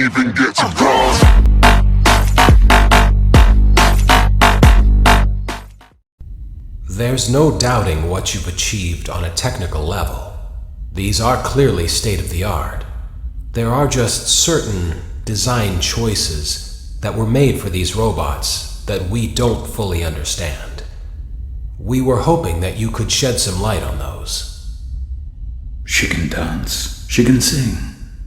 even get to cross. There's no doubting what you've achieved on a technical level. These are clearly state-of-the-art. There are just certain design choices that were made for these robots that we don't fully understand. We were hoping that you could shed some light on those. She can dance. She can sing.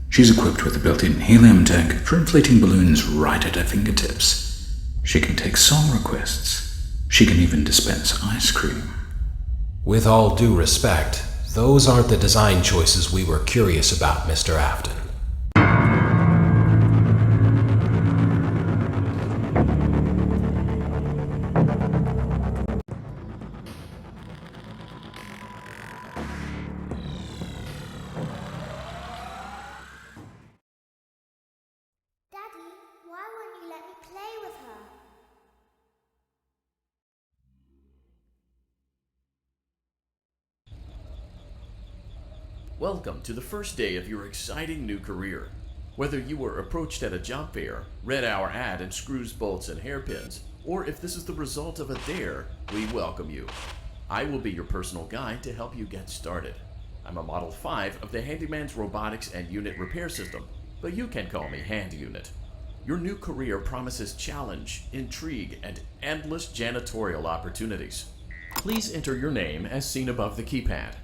She's equipped with a built-in helium tank for inflating balloons right at her fingertips. She can take song requests. She can even dispense ice cream. With all due respect, those aren't the design choices we were curious about, Mr. Afton. Daddy, why won't you let me play with her? Welcome to the first day of your exciting new career. Whether you were approached at a job fair, read our ad in screws, bolts, and hairpins, or if this is the result of a dare, we welcome you. I will be your personal guide to help you get started. I'm a Model 5 of the Handyman's Robotics and Unit Repair System, but you can call me Hand Unit. Your new career promises challenge, intrigue, and endless janitorial opportunities. Please enter your name as seen above the keypad.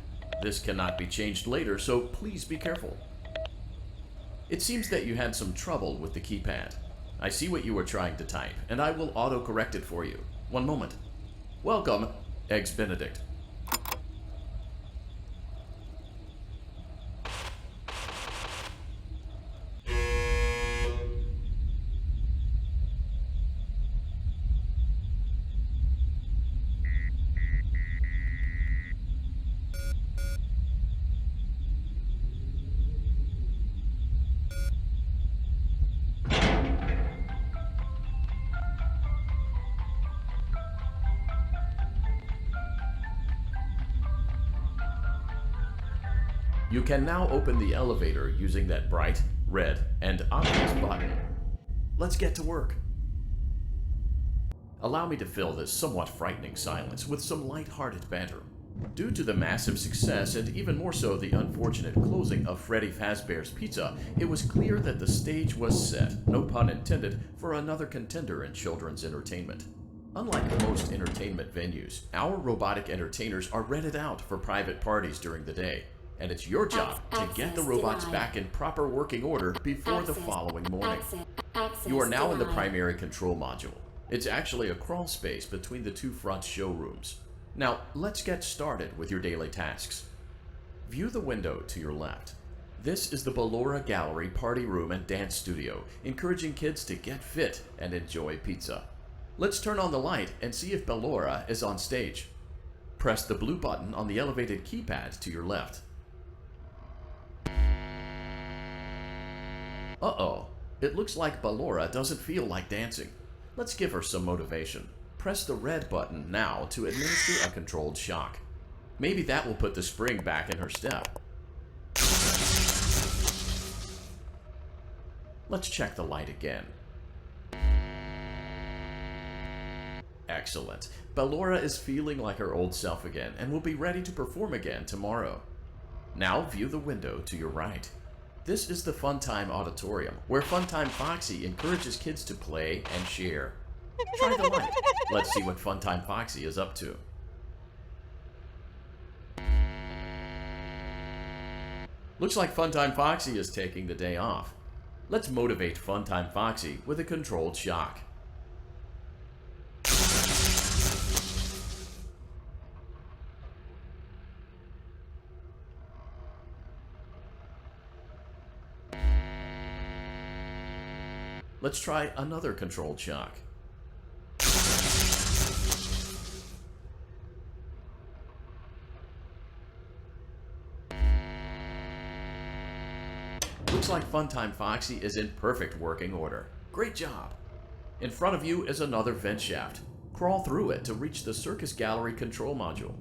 This cannot be changed later, so please be careful. It seems that you had some trouble with the keypad. I see what you were trying to type, and I will auto-correct it for you. One moment. Welcome, Eggs Benedict. You can now open the elevator using that bright, red, and obvious button. Let's get to work. Allow me to fill this somewhat frightening silence with some light-hearted banter. Due to the massive success, and even more so the unfortunate closing of Freddy Fazbear's Pizza, it was clear that the stage was set, no pun intended, for another contender in children's entertainment. Unlike most entertainment venues, our robotic entertainers are rented out for private parties during the day. And it's your job to get the robots back in proper working order before the following morning. You are now in the primary control module. It's actually a crawl space between the two front showrooms. Now, let's get started with your daily tasks. View the window to your left. This is the Ballora Gallery Party Room and Dance Studio, encouraging kids to get fit and enjoy pizza. Let's turn on the light and see if Ballora is on stage. Press the blue button on the elevated keypad to your left. Uh-oh, it looks like Ballora doesn't feel like dancing. Let's give her some motivation. Press the red button now to administer a controlled shock. Maybe that will put the spring back in her step. Let's check the light again. Excellent. Ballora is feeling like her old self again and will be ready to perform again tomorrow. Now view the window to your right. This is the Funtime Auditorium, where Funtime Foxy encourages kids to play and share. Try the light. Let's see what Funtime Foxy is up to. Looks like Funtime Foxy is taking the day off. Let's motivate Funtime Foxy with a controlled shock. Let's try another controlled shock. Looks like Funtime Foxy is in perfect working order. Great job! In front of you is another vent shaft. Crawl through it to reach the Circus Gallery control module.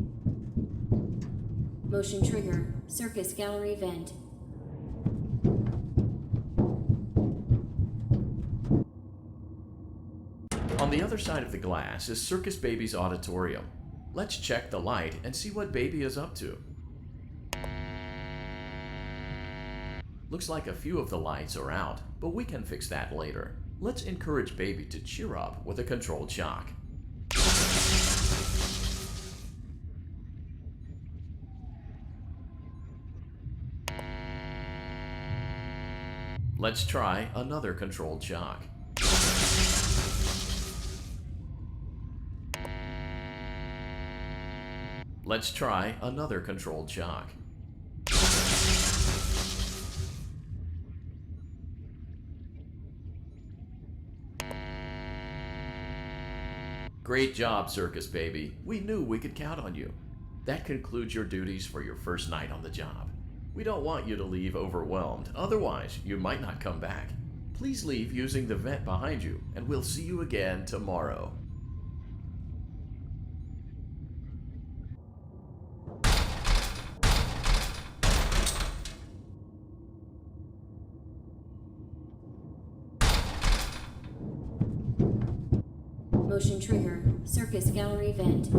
Motion trigger. Circus Gallery vent. the other side of the glass is Circus Baby's auditorium. Let's check the light and see what Baby is up to. Looks like a few of the lights are out, but we can fix that later. Let's encourage Baby to cheer up with a controlled shock. Let's try another controlled shock. Let's try another controlled shock. Great job, Circus Baby. We knew we could count on you. That concludes your duties for your first night on the job. We don't want you to leave overwhelmed, otherwise you might not come back. Please leave using the vent behind you, and we'll see you again tomorrow. Motion trigger. Circus gallery vent.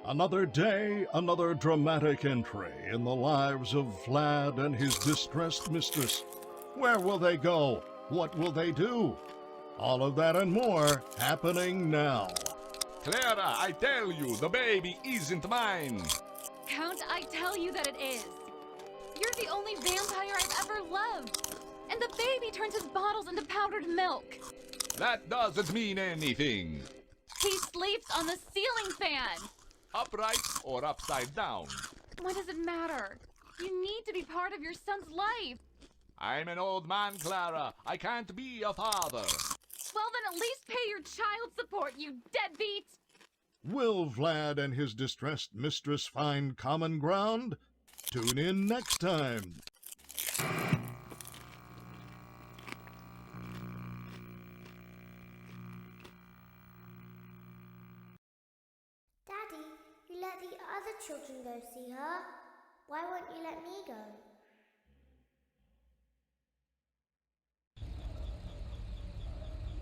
Another day, another dramatic entry in the lives of Vlad and his distressed mistress. Where will they go? What will they do? All of that and more happening now. Clara, I tell you, the baby isn't mine. Count, I tell you that it is. You're the only vampire I've ever loved. And the baby turns his bottles into powdered milk. That doesn't mean anything. He sleeps on the ceiling fan. Upright or upside down. What does it matter? You need to be part of your son's life. I'm an old man, Clara. I can't be a father. Well, then at least pay your child support, you deadbeat! Will Vlad and his distressed mistress find common ground? Tune in next time. Daddy, you let the other children go see her. Why won't you let me go?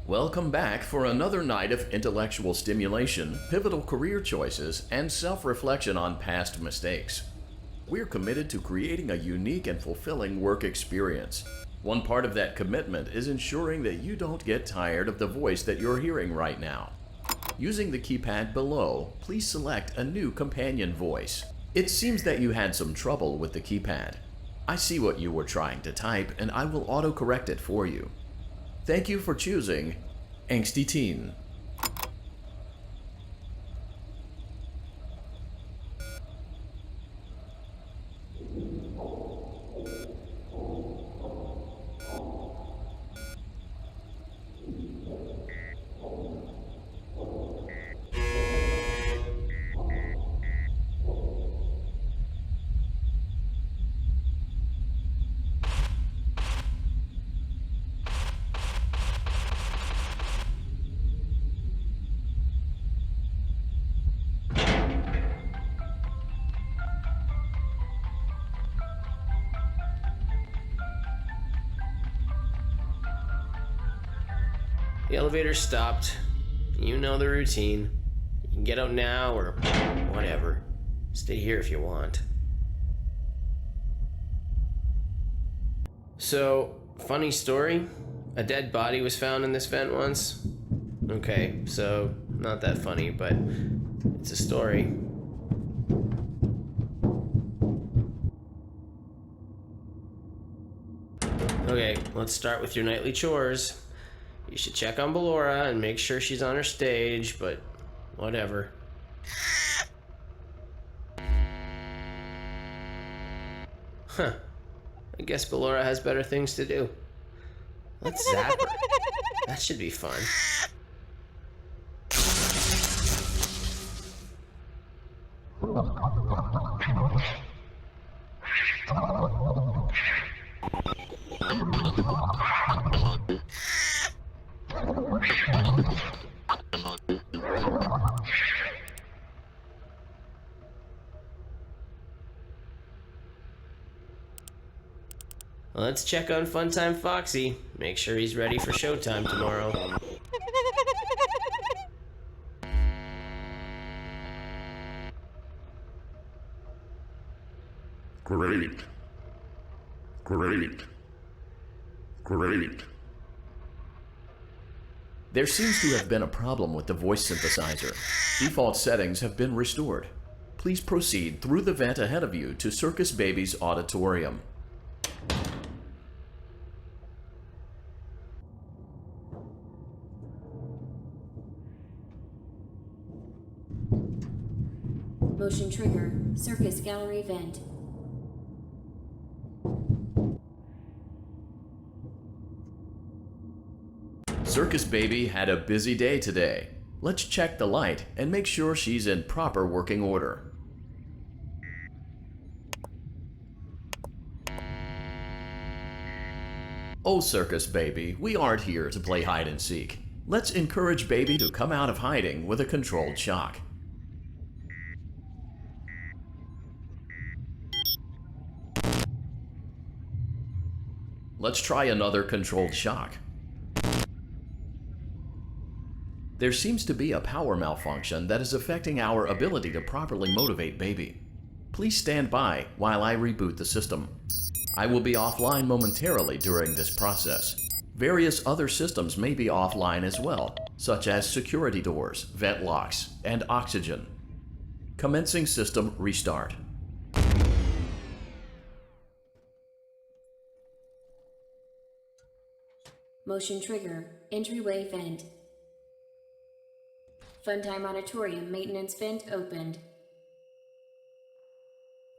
Welcome back for another night of intellectual stimulation, pivotal career choices, and self-reflection on past mistakes. We're committed to creating a unique and fulfilling work experience. One part of that commitment is ensuring that you don't get tired of the voice that you're hearing right now. Using the keypad below, please select a new companion voice. It seems that you had some trouble with the keypad. I see what you were trying to type, and I will auto-correct it for you. Thank you for choosing Angsty Teen. The elevator stopped. You know the routine. You can get out now or whatever. Stay here if you want. So, funny story. A dead body was found in this vent once. Okay, so not that funny, but it's a story. Okay, let's start with your nightly chores. You should check on Ballora and make sure she's on her stage, but whatever. Huh. I guess Ballora has better things to do. Let's zap her. That should be fun. Let's check on Funtime Foxy. Make sure he's ready for showtime tomorrow. Great. Great. Great. There seems to have been a problem with the voice synthesizer. Default settings have been restored. Please proceed through the vent ahead of you to Circus Baby's auditorium. Motion trigger. Circus gallery vent. Circus Baby had a busy day today. Let's check the light and make sure she's in proper working order. Oh, Circus Baby, we aren't here to play hide and seek. Let's encourage Baby to come out of hiding with a controlled shock. Let's try another controlled shock. There seems to be a power malfunction that is affecting our ability to properly motivate Baby. Please stand by while I reboot the system. I will be offline momentarily during this process. Various other systems may be offline as well, such as security doors, vent locks, and oxygen. Commencing system restart. Motion trigger. Entryway vent. Funtime auditorium maintenance vent opened.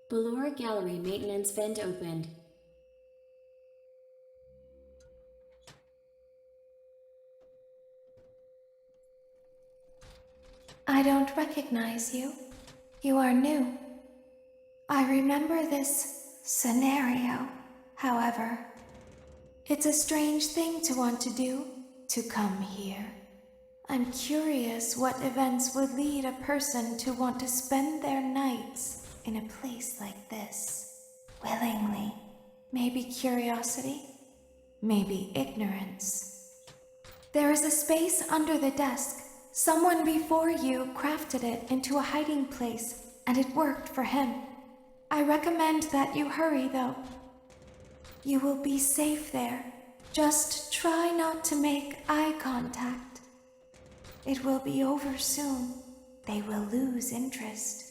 Ballora gallery maintenance vent opened. I don't recognize you. You are new. I remember this scenario, however. It's a strange thing to want to do, to come here. I'm curious what events would lead a person to want to spend their nights in a place like this. Willingly. Maybe curiosity, maybe ignorance. There is a space under the desk. Someone before you crafted it into a hiding place, and it worked for him. I recommend that you hurry, though. You will be safe there. Just try not to make eye contact. It will be over soon. They will lose interest.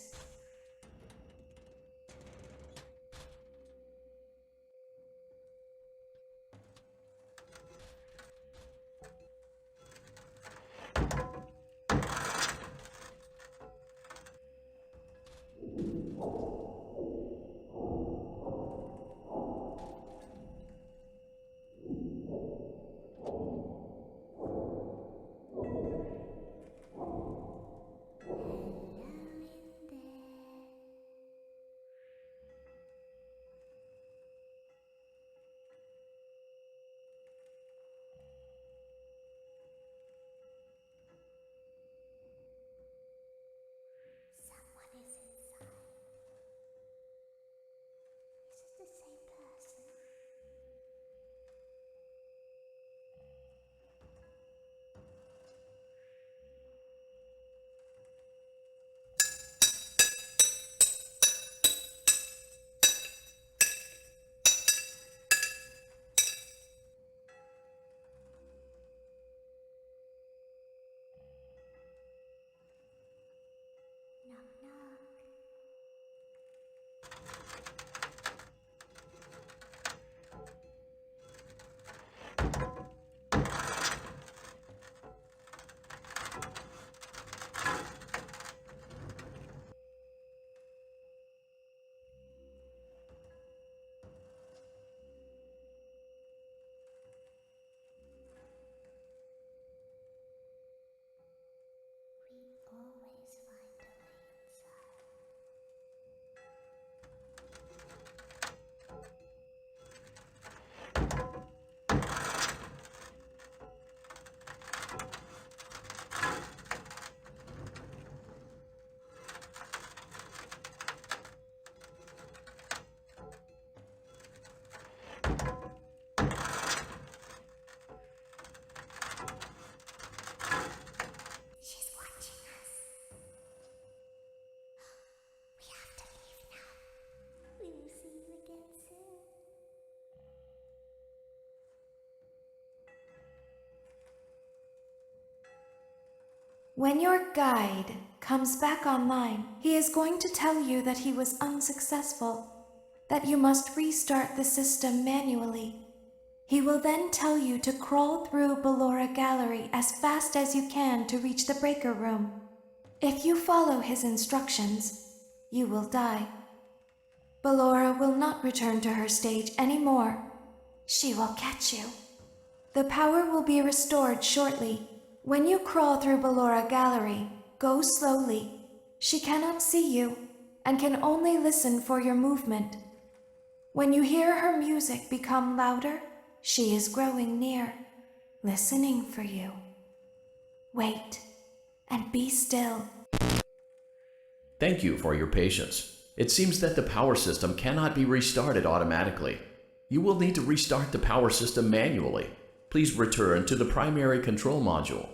When your guide comes back online, he is going to tell you that he was unsuccessful, that you must restart the system manually. He will then tell you to crawl through Ballora Gallery as fast as you can to reach the breaker room. If you follow his instructions, you will die. Ballora will not return to her stage anymore. She will catch you. The power will be restored shortly. When you crawl through Ballora Gallery, go slowly. She cannot see you and can only listen for your movement. When you hear her music become louder, she is growing near, listening for you. Wait and be still. Thank you for your patience. It seems that the power system cannot be restarted automatically. You will need to restart the power system manually. Please return to the primary control module.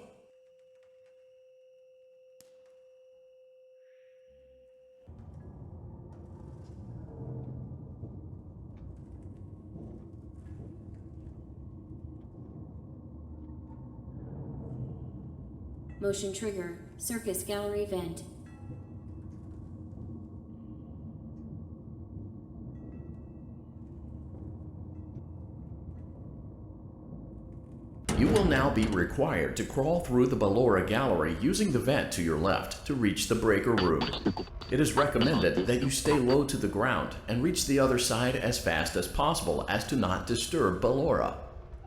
Motion trigger. Circus gallery vent. You will now be required to crawl through the Ballora Gallery using the vent to your left to reach the breaker room. It is recommended that you stay low to the ground and reach the other side as fast as possible as to not disturb Ballora.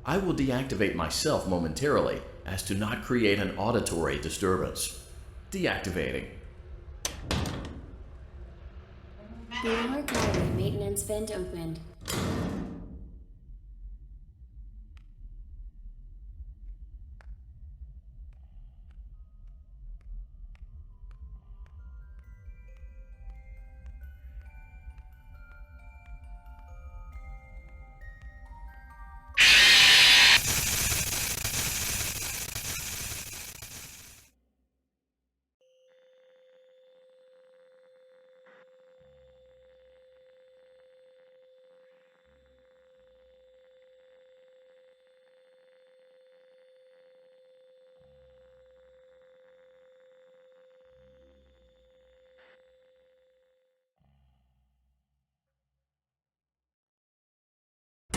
I will deactivate myself momentarily as to not create an auditory disturbance. Deactivating. Ballora gallery maintenance vent opened.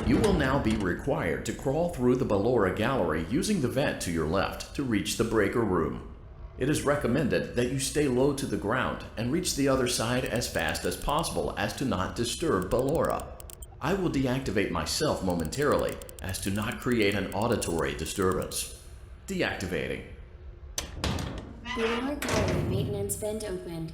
You will now be required to crawl through the Ballora Gallery using the vent to your left to reach the breaker room. It is recommended that you stay low to the ground and reach the other side as fast as possible as to not disturb Ballora. I will deactivate myself momentarily as to not create an auditory disturbance. Deactivating. Ballora gallery maintenance vent opened.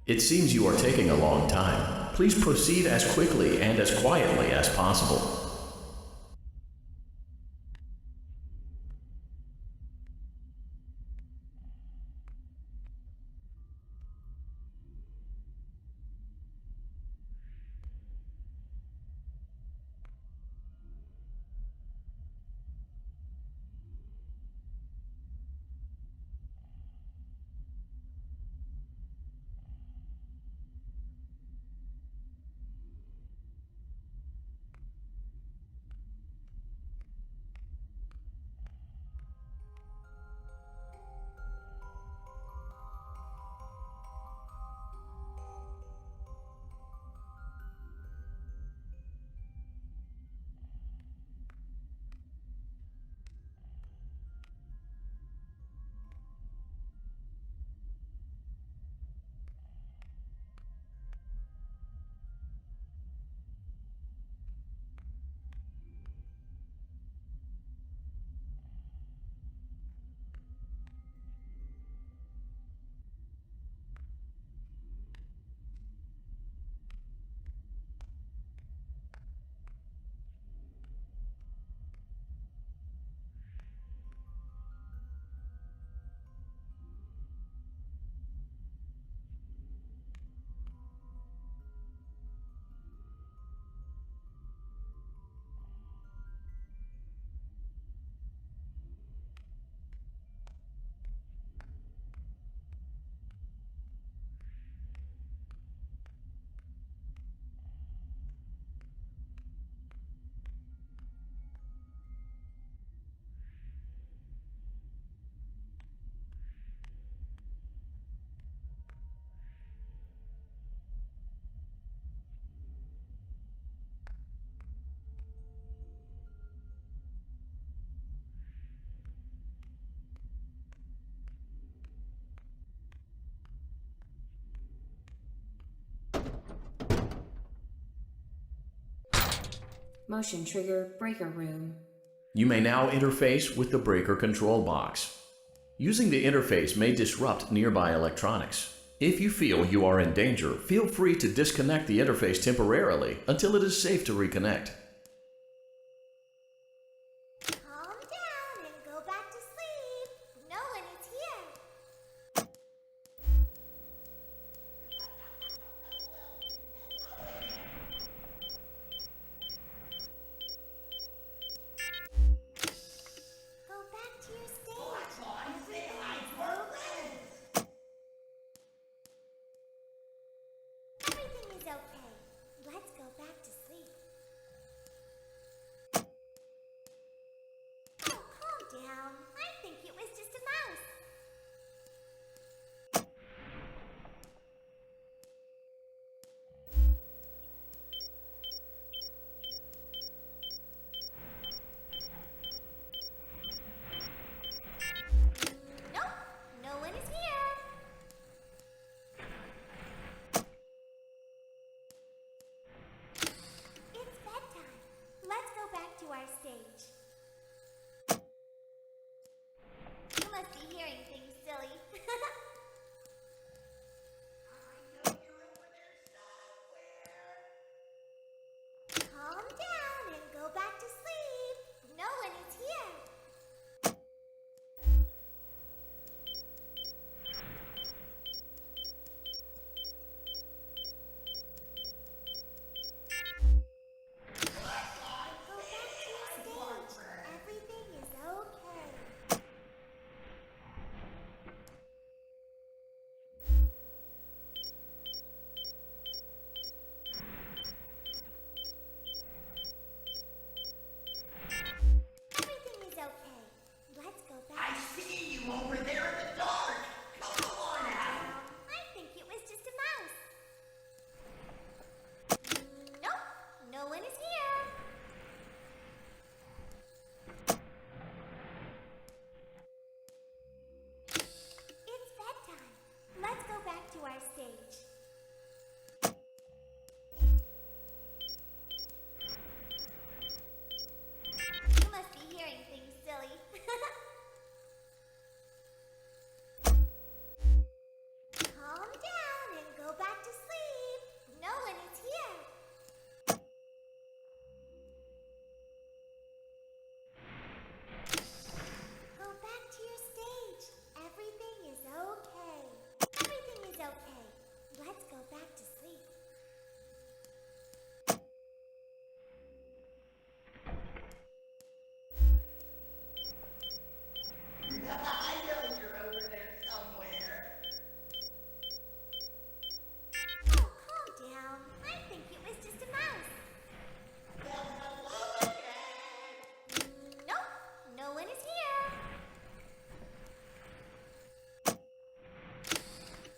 It seems you are taking a long time. Please proceed as quickly and as quietly as possible. Motion trigger breaker room. You may now interface with the breaker control box. Using the interface may disrupt nearby electronics. If you feel you are in danger, feel free to disconnect the interface temporarily until it is safe to reconnect. Calm down and go back to sleep. No one is here. Go back to your stage. Everything is okay. Let's go back to sleep. Oh, calm down. I think it was just a mouse. Nope, no one is here. It's bedtime. Let's go back to our stage. You must be hearing things, silly. Calm down and go back to sleep. No one is here. Go back to your stage. Everything is okay. Everything is okay. Let's go back. I see you over there in the dark. Come on out. I think it was just a mouse. Nope, no one is here. It's bedtime. Let's go back to our stage. You must be hearing things, silly. Calm down and go back to sleep. No one is here. Go back to your stage. Everything is okay. Everything is okay. Let's go back to sleep. I know you're over there somewhere. Oh, calm down. I think it was just a mouse. Nope, no one is here.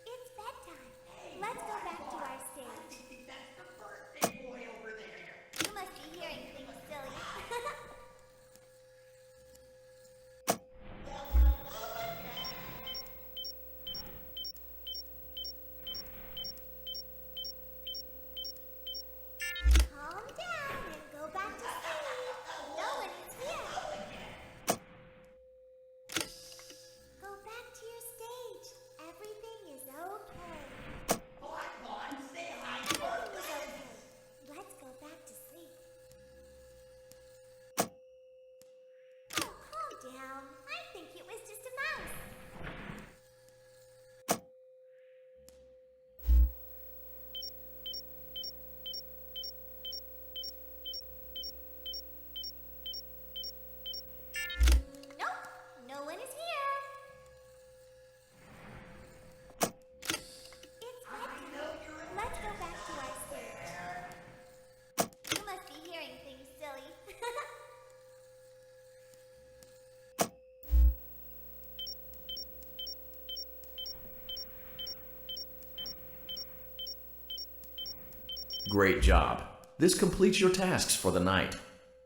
It's bedtime. Let's go back to our stage. I think that's the birthday boy over there. You must be hearing things, silly. Calm down and go back to sleep. No one is here. Go back to your stage. Everything is okay. Say hi. Everything is okay. Let's go back to sleep. Oh, calm down. I think it was just a mouse. Nope, no one is here. It's bedtime. Let's go back to our stage. You must be hearing things, silly. Great job. This completes your tasks for the night.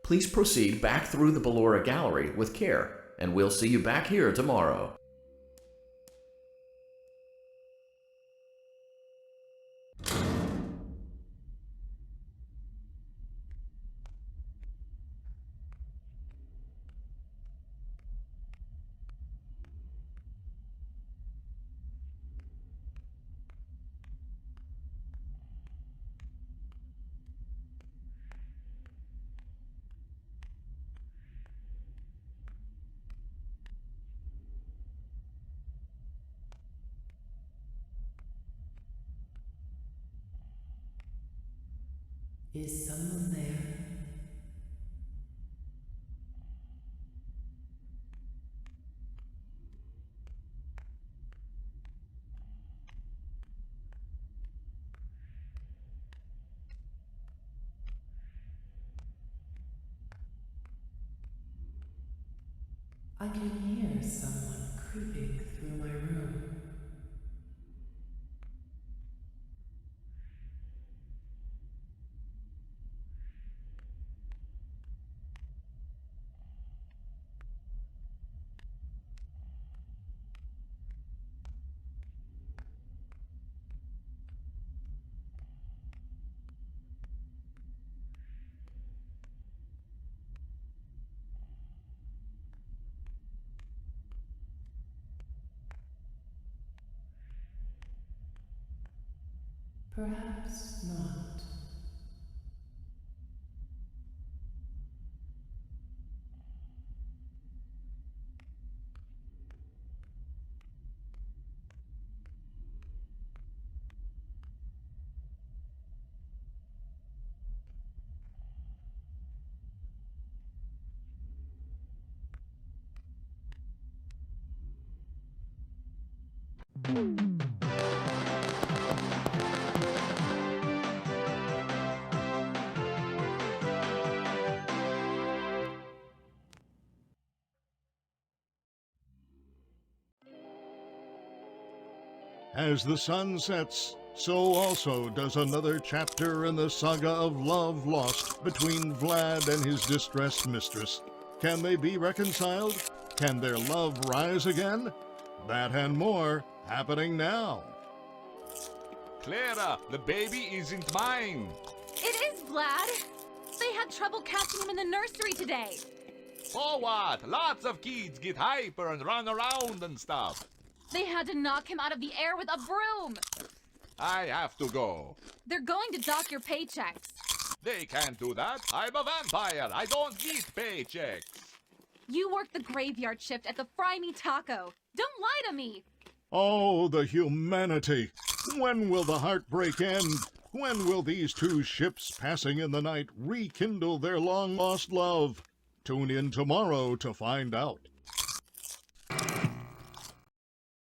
Please proceed back through the Ballora Gallery with care, and we'll see you back here tomorrow. Is someone there? I can hear someone creeping through my room. Perhaps not. As the sun sets, so also does another chapter in the saga of love lost between Vlad and his distressed mistress. Can they be reconciled? Can their love rise again? That and more happening now. Clara, the baby isn't mine. It is, Vlad! They had trouble catching him in the nursery today. So what? Lots of kids get hyper and run around and stuff. They had to knock him out of the air with a broom. I have to go. They're going to dock your paychecks. They can't do that. I'm a vampire. I don't get paychecks. You work the graveyard shift at the Fry Me Taco. Don't lie to me. Oh, the humanity! When will the heartbreak end? When will these two ships passing in the night rekindle their long-lost love? Tune in tomorrow to find out.